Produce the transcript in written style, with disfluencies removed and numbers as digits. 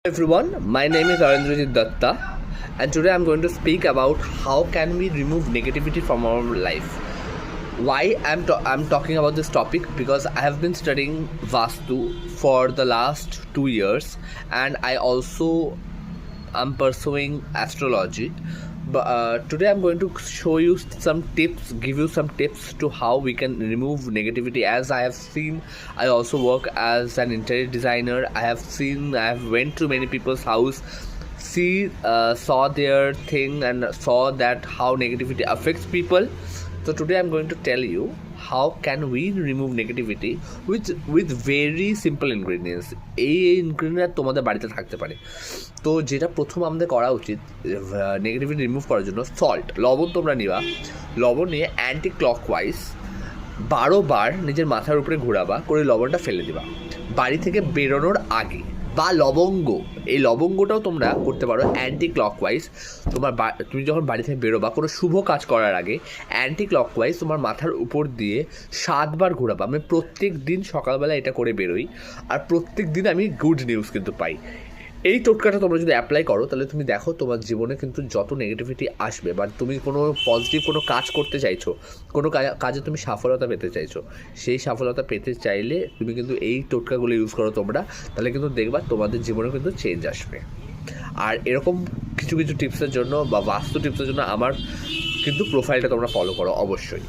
Everyone, my name is Arendrajit Datta, and today I'm going to speak about how can we remove negativity from our life. Why I'm talking about this topic because I have been studying Vastu for the last 2 years, and I also am pursuing astrology. But today I'm going to show you some tips, give you some tips to how we can remove negativity. As I have seen, I also work as an interior designer. I have went to many people's house, saw their thing and saw that how negativity affects people. So today I'm going to tell you how can we remove negativity with very simple ingredients. এই ingredient তোমাদের বাড়িতে থাকতে পারে। তো যেটা প্রথম আমাদের করা উচিত নেগেটিভিটি রিমুভ করার জন্য, সল্ট, লবণ তোমরা নিবা। লবণ নিয়ে অ্যান্টি ক্লকওয়াইজ 12 বার নিজের মাথার উপরে ঘোরাবা, করে লবণটা ফেলে দিবা বাড়ি থেকে বেরোনোর আগে। বা লবঙ্গ, এই লবঙ্গটাও তোমরা করতে পারো অ্যান্টি ক্লকওয়াইজ। তুমি যখন বাড়ি থেকে বেরোবা কোনো শুভ কাজ করার আগে অ্যান্টি ক্লকওয়াইজ তোমার মাথার উপর দিয়ে 7 বার ঘোরাবা। আমি প্রত্যেক দিন সকালবেলা এটা করে বেরোই, আর প্রত্যেক দিন আমি গুড নিউজ কিন্তু পাই। এই টোটকাটা তোমরা যদি অ্যাপ্লাই করো তাহলে তুমি দেখো তোমার জীবনে কিন্তু যত নেগেটিভিটি আসবে, বা তুমি কোনো পজিটিভ কোনো কাজ করতে চাইছো, কোনো কাজে তুমি সফলতা পেতে চাইছো, সেই সফলতা পেতে চাইলে তুমি কিন্তু এই টোটকাগুলো ইউজ করো তোমরা, তাহলে কিন্তু দেখবা তোমাদের জীবনে কিন্তু চেঞ্জ আসবে। আর এরকম কিছু কিছু টিপসের জন্য বা বাস্তু টিপসের জন্য আমার কিন্তু প্রোফাইলটা তোমরা ফলো করো অবশ্যই।